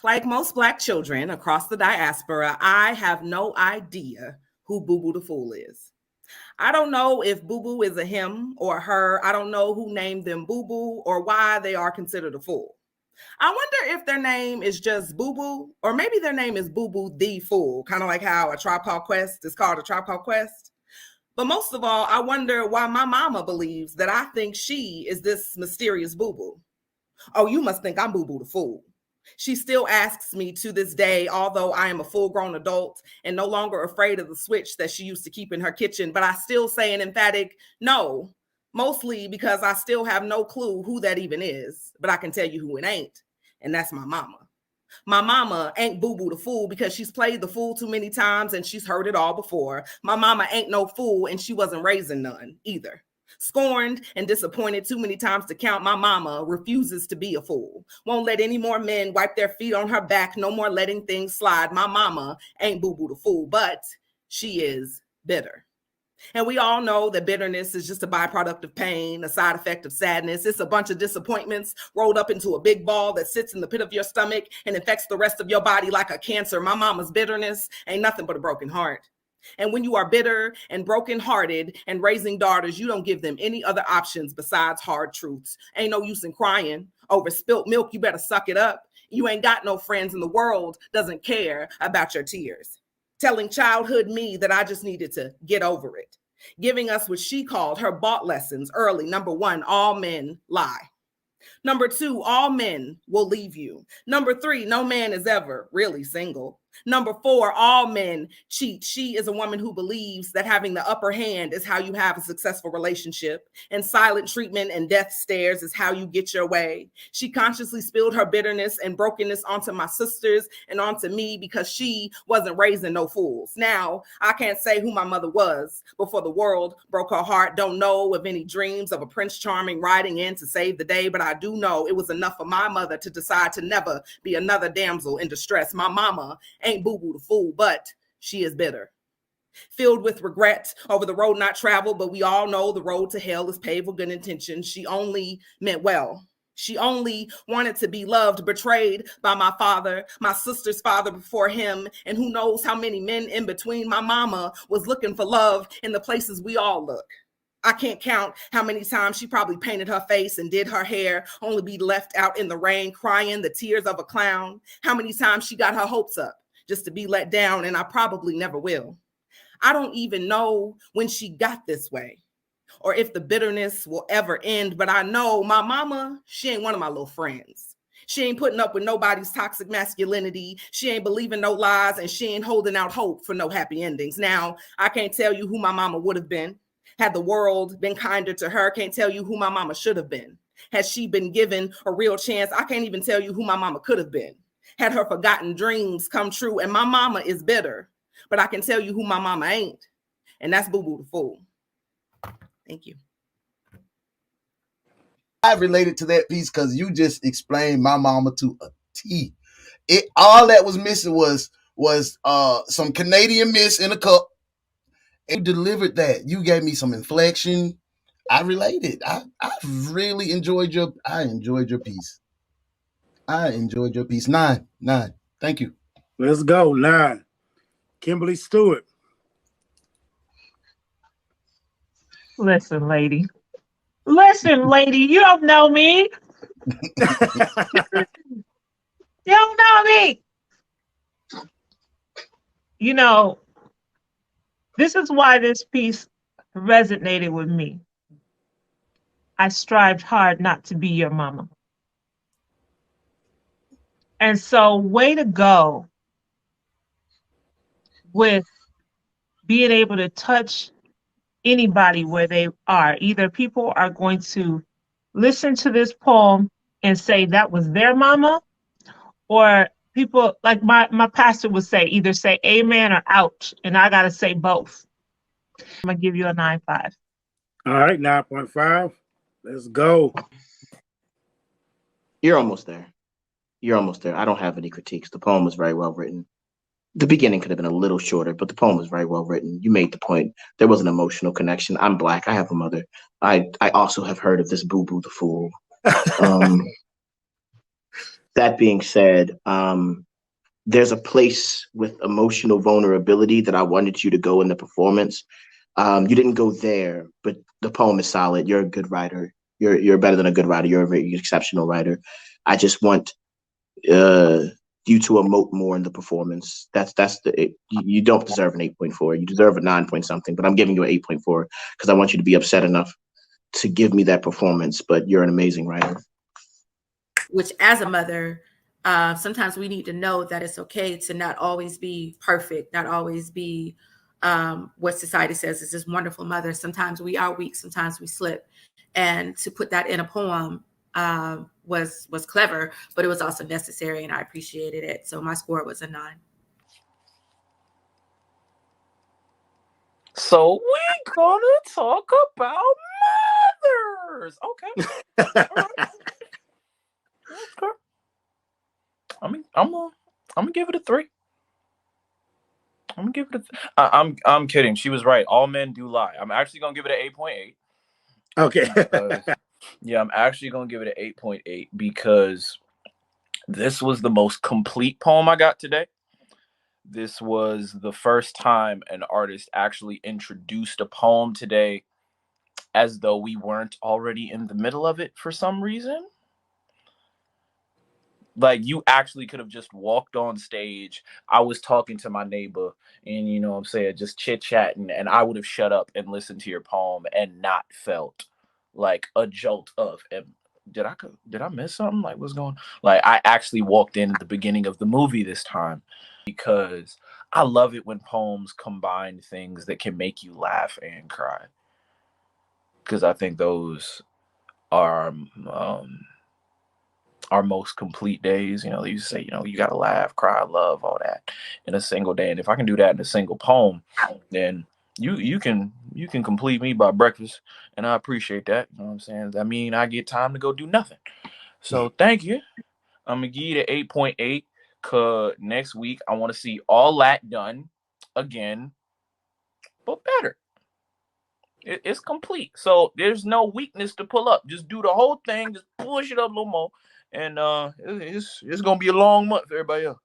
Like most Black children across the diaspora, I have no idea who Boo Boo the Fool is. I don't know if Boo Boo is a him or a her. I don't know who named them Boo Boo or why they are considered a fool. I wonder if their name is just Boo Boo, or maybe their name is Boo Boo the Fool, kind of like how a Tribe Called Quest is called a Tribe Called Quest. But most of all, I wonder why my mama believes that I think she is this mysterious Boo Boo. Oh, you must think I'm Boo Boo the Fool. She still asks me to this day, although I am a full-grown adult and no longer afraid of the switch that she used to keep in her kitchen, but I still say an emphatic no, mostly because I still have no clue who that even is, but I can tell you who it ain't, and that's my mama. My mama ain't Boo Boo the Fool because she's played the fool too many times and she's heard it all before. My mama ain't no fool and she wasn't raising none either. Scorned and disappointed too many times to count, my mama refuses to be a fool. Won't let any more men wipe their feet on her back. No more letting things slide. My mama ain't Boo Boo the Fool, but she is bitter. And we all know that bitterness is just a byproduct of pain, a side effect of sadness. It's a bunch of disappointments rolled up into a big ball that sits in the pit of your stomach and infects the rest of your body like a cancer. My mama's bitterness ain't nothing but a broken heart. And when you are bitter and brokenhearted and raising daughters, you don't give them any other options besides hard truths. Ain't no use in crying over spilt milk. You better suck it up. You ain't got no friends in the world doesn't care about your tears. Telling childhood me that I just needed to get over it. Giving us what she called her bought lessons early. Number 1, all men lie. Number 2, all men will leave you. Number 3, no man is ever really single. Number 4, all men cheat. She is a woman who believes that having the upper hand is how you have a successful relationship, and silent treatment and death stares is how you get your way. She consciously spilled her bitterness and brokenness onto my sisters and onto me because she wasn't raising no fools. Now, I can't say who my mother was before the world broke her heart. Don't know of any dreams of a Prince Charming riding in to save the day, but I do know it was enough for my mother to decide to never be another damsel in distress. My mama ain't Boo Boo the Fool, but she is bitter. Filled with regret over the road not traveled, but we all know the road to hell is paved with good intentions. She only meant well. She only wanted to be loved, betrayed by my father, my sister's father before him, and who knows how many men in between. My mama was looking for love in the places we all look. I can't count how many times she probably painted her face and did her hair, only be left out in the rain, crying the tears of a clown. How many times she got her hopes up just to be let down, and I probably never will. I don't even know when she got this way or if the bitterness will ever end, but I know my mama, she ain't one of my little friends. She ain't putting up with nobody's toxic masculinity. She ain't believing no lies, and she ain't holding out hope for no happy endings. Now, I can't tell you who my mama would have been had the world been kinder to her. Can't tell you who my mama should have been. Had she been given a real chance, I can't even tell you who my mama could have been. Had her forgotten dreams come true, and my mama is bitter, but I can tell you who my mama ain't, and that's Boo Boo the Fool. Thank you. I related to that piece because you just explained my mama to a T. All that was missing was some Canadian Miss in a cup. And you delivered that. You gave me some inflection. I related. I really enjoyed your piece. I enjoyed your piece. 9. Thank you. Let's go. 9. Kimberly Stewart. Listen, lady. You don't know me. You don't know me. You know, this is why this piece resonated with me. I strived hard not to be your mama. And so, way to go with being able to touch anybody where they are. Either people are going to listen to this poem and say that was their mama, or people, like my pastor would say, either say amen or ouch. And I got to say both. I'm going to give you a 9.5. All right, 9.5. Let's go. You're almost there. I don't have any critiques. The poem was very well written. The beginning could have been a little shorter, but the poem was very well written. You made the point. There was an emotional connection. I'm Black. I have a mother. I also have heard of this Boo Boo the Fool. That being said, there's a place with emotional vulnerability that I wanted you to go in the performance. You didn't go there, but the poem is solid. You're a good writer. You're better than a good writer. You're a very exceptional writer. I just want you to emote more in the performance. You don't deserve an 8.4. You deserve a 9 point something, but I'm giving you an 8.4 because I want you to be upset enough to give me that performance. But you're an amazing writer. Which, as a mother, sometimes we need to know that it's okay to not always be perfect, not always be what society says is this wonderful mother. Sometimes we are weak, sometimes we slip. And to put that in a poem was clever, but it was also necessary, and I appreciated it. So my score was a 9. So we're gonna talk about mothers. Okay. All right. Okay. I'm gonna give it a 3. I'm gonna give it I'm kidding. She was right. All men do lie. I'm actually gonna give it an 8.8. Okay. Yeah, I'm actually gonna give it an 8.8 because this was the most complete poem I got today. This was the first time an artist actually introduced a poem today as though we weren't already in the middle of it for some reason. Like, you actually could have just walked on stage. I was talking to my neighbor and, you know what I'm saying, just chit-chatting, and I would have shut up and listened to your poem and not felt like a jolt of, did I miss something? Like, what's going on? Like, I actually walked in at the beginning of the movie this time because I love it when poems combine things that can make you laugh and cry. Because I think those are our most complete days. You know, they used to say, you know, you gotta laugh, cry, love, all that in a single day. And if I can do that in a single poem, then you can complete me by breakfast. And I appreciate that. You know what I'm saying? That mean I get time to go do nothing. So thank you. I'm gonna give you the 8.8 cause next week I want to see all that done again, but better. It's complete. So there's no weakness to pull up. Just do the whole thing, just push it up a little more. And it's gonna be a long month for everybody else.